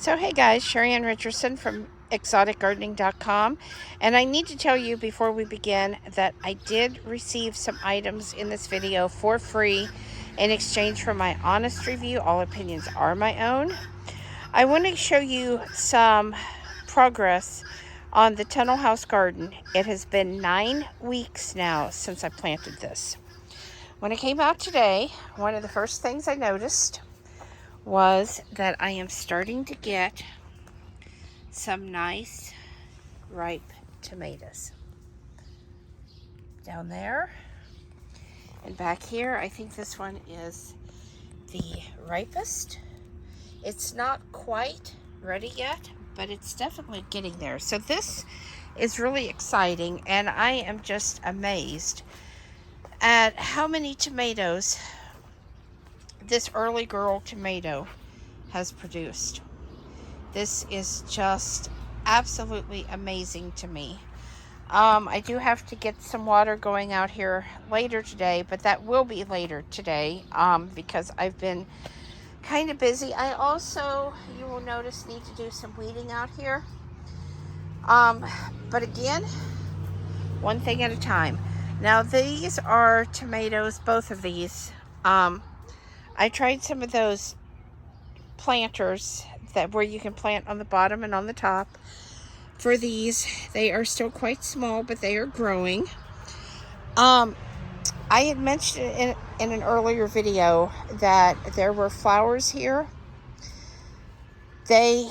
So hey guys, Sheri Ann Richerson from exoticgardening.com, and I need to tell you before we begin that I did receive some items in this video for free in exchange for my honest review. All opinions are my own. I want to show you some progress on the tunnel house garden. It has been 9 weeks now since I planted this. When it came out today, one of the first things I noticed was that I am starting to get some nice ripe tomatoes down there, and back here I think this one is the ripest. It's not quite ready yet, but it's definitely getting there. So this is really exciting, and I am just amazed at how many tomatoes this early girl tomato has produced. This is just absolutely amazing to me. I do have to get some water going out here later today, but that will be later today because I've been kind of busy. I also, you will notice, need to do some weeding out here. But again, one thing at a time. Now these are tomatoes, both of these. I tried some of those planters that where you can plant on the bottom and on the top. For these, they are still quite small, but they are growing. I had mentioned in an earlier video that there were flowers here. They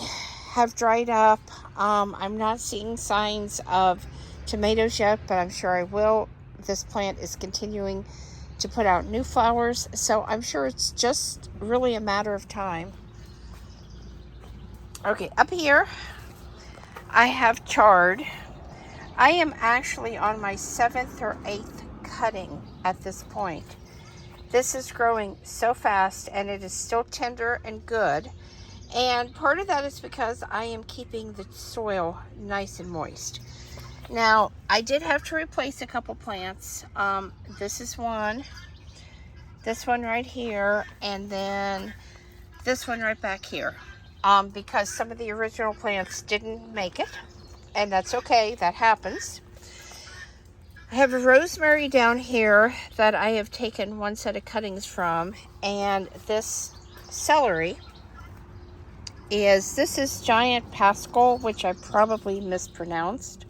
have dried up. I'm not seeing signs of tomatoes yet, but I'm sure I will. This plant is continuing to put out new flowers, so I'm sure it's just really a matter of time. Okay, up here I have chard. I am actually on my 7th or 8th cutting at this point. This is growing so fast, and it is still tender and good, and part of that is because I am keeping the soil nice and moist. Now, I did have to replace a couple plants. This is one, this one right here, and then this one right back here. Because some of the original plants didn't make it, and that's okay, that happens. I have a rosemary down here that I have taken one set of cuttings from, and this celery this is giant Pascal, which I probably mispronounced.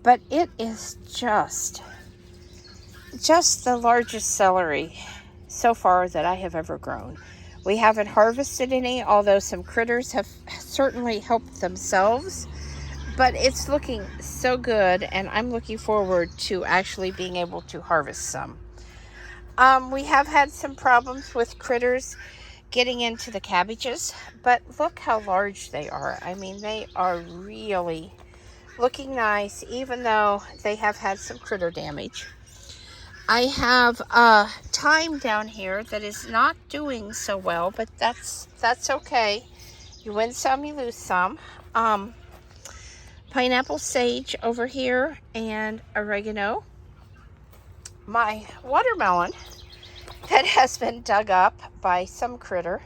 But it is just the largest celery so far that I have ever grown. We haven't harvested any, although some critters have certainly helped themselves. But it's looking so good, and I'm looking forward to actually being able to harvest some. We have had some problems with critters getting into the cabbages, but look how large they are. I mean, they are really looking nice, even though they have had some critter damage. I have thyme down here that is not doing so well, but that's okay. You win some, you lose some. Pineapple sage over here, and oregano. My watermelon that has been dug up by some critter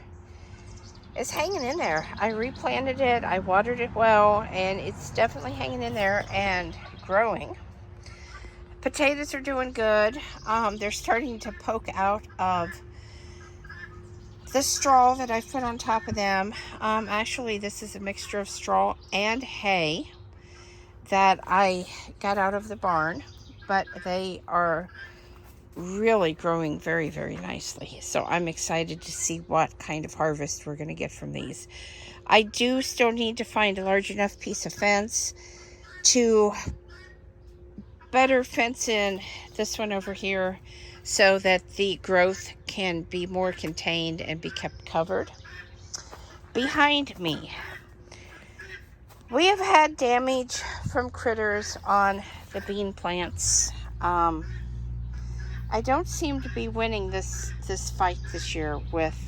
is hanging in there. I replanted it, I watered it well, and it's definitely hanging in there and growing. Potatoes are doing good. They're starting to poke out of the straw that I put on top of them. Actually, this is a mixture of straw and hay that I got out of the barn, but they are really growing very, very nicely. So I'm excited to see what kind of harvest we're going to get from these. I do still need to find a large enough piece of fence to better fence in this one over here so that the growth can be more contained and be kept covered. Behind me, we have had damage from critters on the bean plants. I don't seem to be winning this fight this year with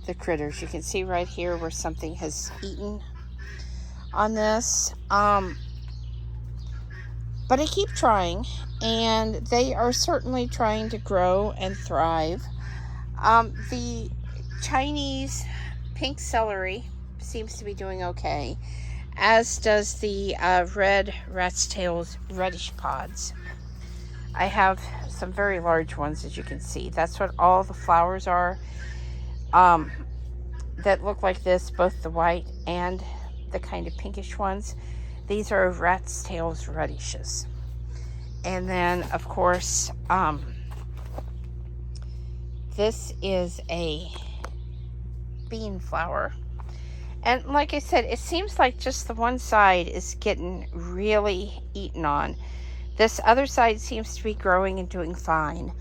the critters. You can see right here where something has eaten on this. But I keep trying, and they are certainly trying to grow and thrive. The Chinese pink celery seems to be doing okay, as does the red rat's tails radish pods. I have some very large ones, as you can see. That's what all the flowers are, that look like this, both the white and the kind of pinkish ones. These are rat's tails radishes. And then, of course, this is a bean flower. And like I said, it seems like just the one side is getting really eaten on. This other side seems to be growing and doing fine.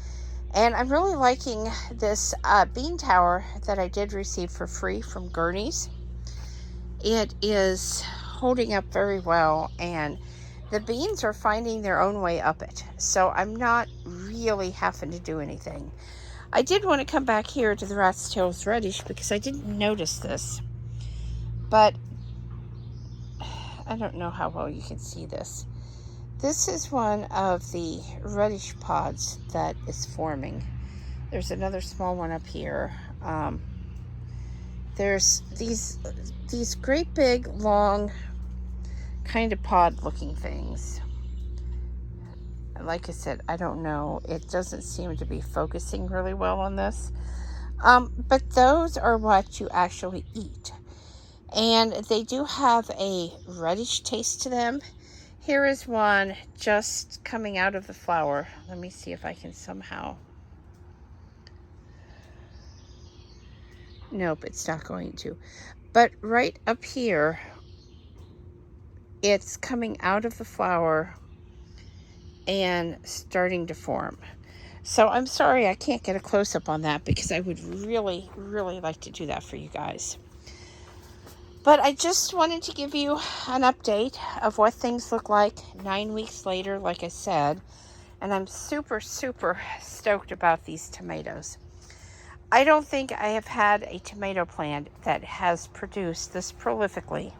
And I'm really liking this bean tower that I did receive for free from Gurney's. It is holding up very well, and the beans are finding their own way up it. So I'm not really having to do anything. I did want to come back here to the rat's tails radish because I didn't notice this. But I don't know how well you can see this. This is one of the radish pods that is forming. There's another small one up here. There's these great big long kind of pod looking things. Like I said, I don't know. It doesn't seem to be focusing really well on this. But those are what you actually eat. And they do have a reddish taste to them. Here is one just coming out of the flower. Let me see if I can somehow. Nope, it's not going to. But right up here, it's coming out of the flower and starting to form. So I'm sorry I can't get a close-up on that because I would really, really like to do that for you guys. But I just wanted to give you an update of what things look like 9 weeks later, like I said. And I'm super, super stoked about these tomatoes. I don't think I have had a tomato plant that has produced this prolifically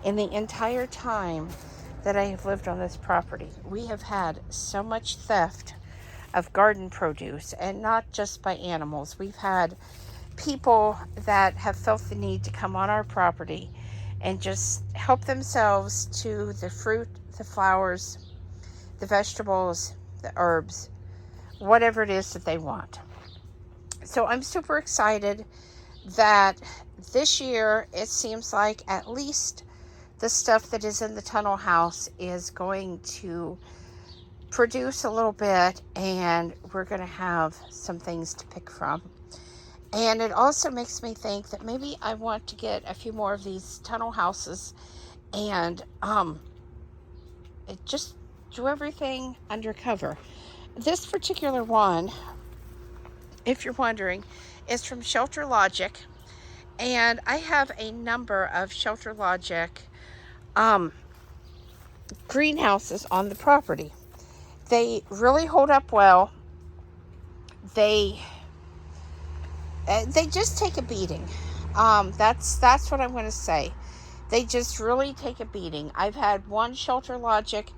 in the entire time that I have lived on this property. We have had so much theft of garden produce, and not just by animals. We've had people that have felt the need to come on our property and just help themselves to the fruit, the flowers, the vegetables, the herbs, whatever it is that they want. So I'm super excited that this year it seems like at least the stuff that is in the tunnel house is going to produce a little bit, and we're going to have some things to pick from. And it also makes me think that maybe I want to get a few more of these tunnel houses and just do everything undercover. This particular one, if you're wondering, is from Shelter Logic. And I have a number of Shelter Logic greenhouses on the property. They really hold up well. They just take a beating. That's what I'm going to say. They just really take a beating. I've had one Shelter Logic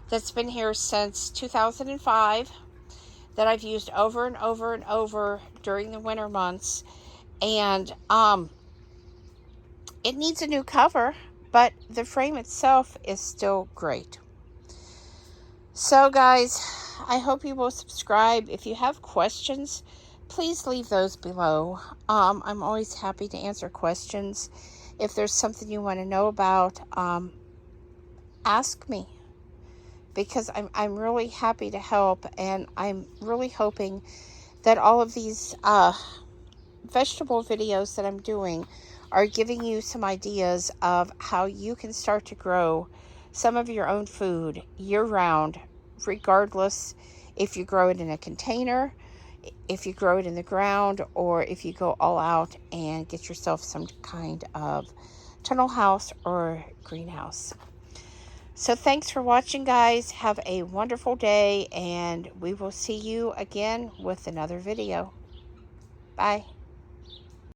that's been here since 2005 that I've used over and over and over during the winter months. And it needs a new cover, but the frame itself is still great. So guys, I hope you will subscribe. If you have questions, please leave those below. I'm always happy to answer questions. If there's something you want to know about, ask me, because I'm really happy to help, and I'm really hoping that all of these vegetable videos that I'm doing are giving you some ideas of how you can start to grow some of your own food year-round, regardless if you grow it in a container, if you grow it in the ground, or if you go all out and get yourself some kind of tunnel house or greenhouse. So thanks for watching, guys. Have a wonderful day, and we will see you again with another video. Bye.